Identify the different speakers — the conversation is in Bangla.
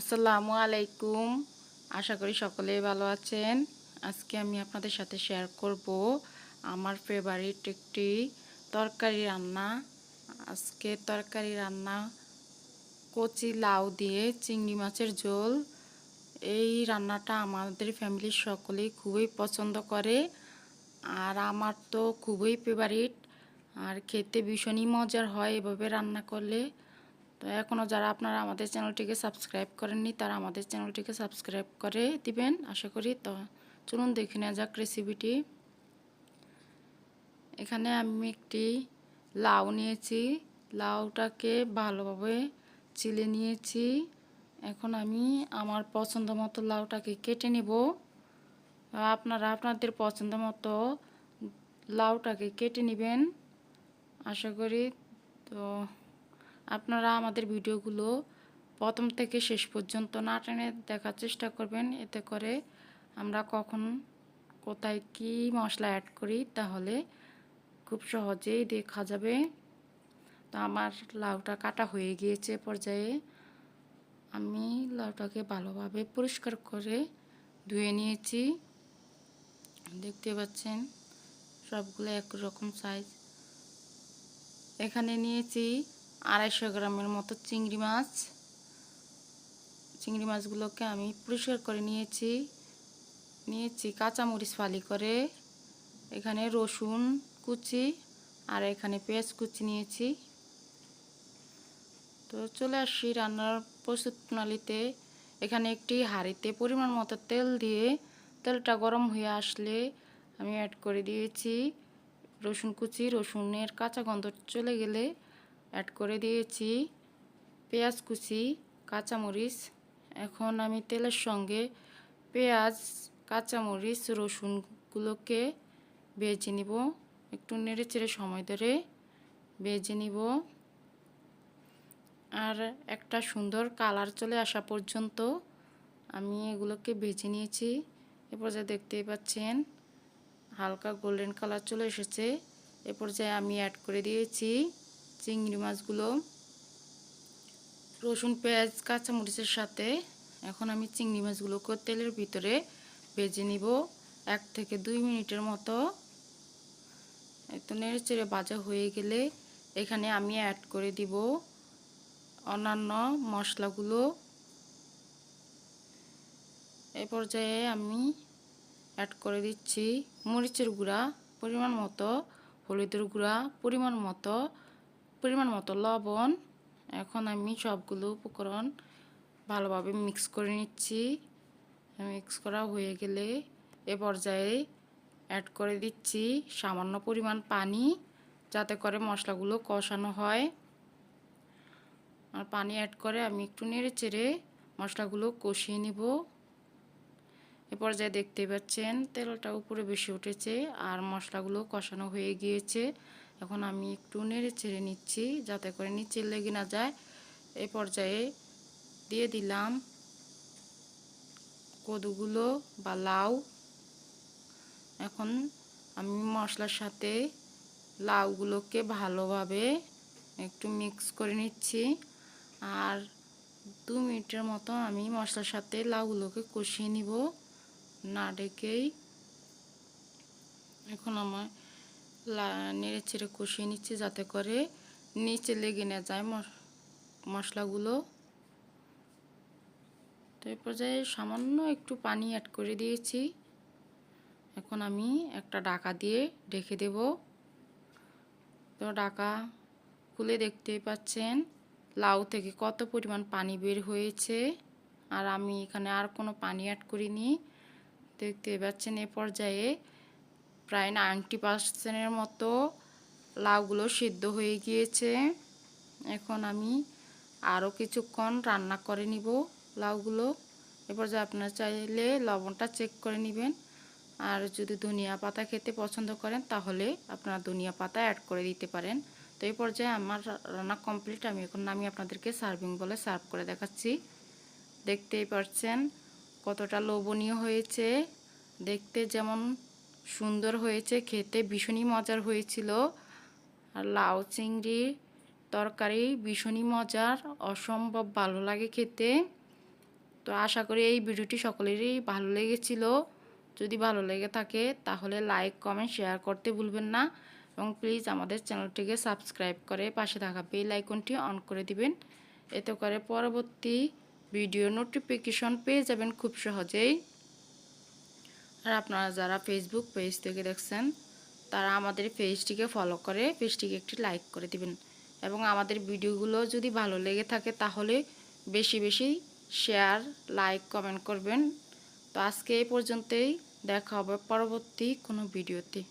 Speaker 1: আসসালামু আলাইকুম। আশা করি সকলেই ভালো আছেন। আজকে আমি আপনাদের সাথে শেয়ার করব আমার ফেভারিট একটি তরকারি রান্না। আজকে তরকারি রান্না কচি লাউ দিয়ে চিংড়ি মাছের ঝোল। এই রান্নাটা আমাদের ফ্যামিলির সকলেই খুবই পছন্দ করে, আর আমার তো খুবই ফেভারিট। আর খেতে ভীষণই মজার হয় এভাবে রান্না করলে। তো এখনও যারা আপনারা আমাদের চ্যানেলটিকে সাবস্ক্রাইব করেননি তারা আমাদের চ্যানেলটিকে সাবস্ক্রাইব করে দিবেন আশা করি। তো চলুন দেখে নেওয়া যাক রেসিপিটি। এখানে আমি একটি লাউ নিয়েছি, লাউটাকে ভালোভাবে চিলে নিয়েছি। এখন আমি আমার পছন্দ মতো লাউটাকে কেটে নেব। আপনারা আপনাদের পছন্দ মতো লাউটাকে কেটে নেবেন আশা করি। তো আপনারা আমাদের ভিডিওগুলো প্রথম থেকে শেষ পর্যন্ত না টেনে দেখার চেষ্টা করবেন, এতে করে আমরা কখন কোথায় কি মশলা অ্যাড করি তাহলে খুব সহজেই দেখা যাবে। তো আমার লাউটা কাটা হয়ে গিয়েছে পর্যায়ে আমি লাউটাকে ভালোভাবে পরিষ্কার করে ধুয়ে নিয়েছি। দেখতে পাচ্ছেন সবগুলো একরকম সাইজ। এখানে নিয়েছি 250 গ্রামের মতো চিংড়ি মাছ। চিংড়ি মাছগুলোকে আমি পরিষ্কার করে নিয়েছি কাঁচামরিচ ফালি করে। এখানে রসুন কুচি আর এখানে পেঁয়াজ কুচি নিয়েছি। তো চলে আসি রান্নার প্রস্তুত প্রণালীতে। এখানে একটি হাঁড়িতে পরিমাণ মতো তেল দিয়ে তেলটা গরম হয়ে আসলে আমি অ্যাড করে দিয়েছি রসুন কুচি। রসুনের কাঁচা গন্ধ চলে গেলে অ্যাড করে দিয়েছি পেঁয়াজ কুচি, কাঁচামরিচ। এখন আমি তেলের সঙ্গে পেঁয়াজ, কাঁচামরিচ, রসুনগুলোকে ভেজে নিব। একটু নেড়ে চেড়ে সময় ধরে ভেজে নিব, আর একটা সুন্দর কালার চলে আসা পর্যন্ত আমি এগুলোকে ভেজে নিয়েছি। এ পর্যায়ে দেখতেই পাচ্ছেন হালকা গোল্ডেন কালার চলে এসেছে। এ পর্যায়ে আমি অ্যাড করে দিয়েছি চিংড়ি মাছগুলো রসুন, পেঁয়াজ, কাঁচামরিচের সাথে। এখন আমি চিংড়ি মাছগুলোকে তেলের ভিতরে ভেজে নিব 1 থেকে 2 মিনিটের মতো। একটু নেড়ে চেড়ে ভাজা হয়ে গেলে এখানে আমি অ্যাড করে দিব অন্যান্য মশলাগুলো। এই পর্যায়ে আমি অ্যাড করে দিচ্ছি মরিচের গুঁড়া পরিমাণ মতো, হলুদের গুঁড়া পরিমাণ মতো লবণ। এখন আমি সবগুলো উপকরণ ভালোভাবে মিক্স করে নিচ্ছি। মিক্স করা হয়ে গেলে এ পর্যায়ে অ্যাড করে দিচ্ছি সামান্য পরিমাণ পানি, যাতে করে মশলাগুলো কষানো হয়। আর পানি অ্যাড করে আমি একটু নেড়ে চেড়ে মশলাগুলো কষিয়ে নিব। এ পর্যায়ে দেখতে পাচ্ছেন তেলটা উপরে বেশি উঠেছে আর মশলাগুলো কষানো হয়ে গিয়েছে। এখন আমি একটু নেড়ে চেড়ে নিচ্ছি যাতে করে নিচে লেগে না যায়। এই পর্যায়ে দিয়ে দিলাম কদুগুলো বা লাউ। এখন আমি মশলার সাথে লাউগুলোকে ভালোভাবে একটু মিক্স করে নিচ্ছি, আর 2 মিনিটের মতো আমি মশলার সাথে লাউগুলোকে কষিয়ে নিব না ডেকেই। এখন আমার নেড়ে চেড়ে কষিয়ে নিচ্ছি যাতে করে নিচে লেগে না যায় মশলাগুলো। তো এই পর্যায়ে সামান্য একটু পানি অ্যাড করে দিয়েছি। এখন আমি একটা ঢাকা দিয়ে ঢেকে দেব। তো ঢাকা খুলে দেখতেই পাচ্ছেন লাউ থেকে কত পরিমাণ পানি বের হয়েছে, আর আমি এখানে আর কোনো পানি অ্যাড করিনি। দেখতে পাচ্ছেন এ পর্যায়ে প্রায় 90% মতো লাউগুলো সিদ্ধ হয়ে গিয়েছে। এখন আমি আরও কিছুক্ষণ রান্না করে নিব লাউগুলো। এ পর্যায়ে আপনারা চাইলে লবণটা চেক করে নেবেন, আর যদি ধনিয়া পাতা খেতে পছন্দ করেন তাহলে আপনারা ধনিয়া পাতা অ্যাড করে দিতে পারেন। তো এই পর্যায়ে আমার রান্না কমপ্লিট। আমি এখন আমি আপনাদেরকে সার্ভিং বলে সার্ভ করে দেখাচ্ছি। দেখতেই পাচ্ছেন কতটা লোভনীয় হয়েছে, দেখতে যেমন সুন্দর হয়েছে, খেতে ভীষণই মজার হয়েছিল। আর লাউ চিংড়ির তরকারি ভীষণই মজার, অসম্ভব ভালো লাগে খেতে। তো আশা করি এই ভিডিওটি সকলেরই ভালো লেগেছিল। যদি ভালো লেগে থাকে তাহলে লাইক কমেন্ট শেয়ার করতে ভুলবেন না এবং প্লিজ আমাদের চ্যানেলটিকে সাবস্ক্রাইব করে পাশে থাকা বেল আইকনটি অন করে দিবেন। এতে করে পরবর্তী ভিডিও নোটিফিকেশন পেয়ে যাবেন খুব সহজেই। আর আপনারা যারা ফেসবুক পেজ থেকে দেখছেন তারা আমাদের পেজটিকে ফলো করে পেজটিকে একটি লাইক করে দিবেন এবং আমাদের ভিডিওগুলো যদি ভালো লেগে থাকে তাহলে বেশি বেশি শেয়ার লাইক কমেন্ট করবেন। তো আজকে এই পর্যন্তই, দেখা হবে পরবর্তী কোনো ভিডিওতে।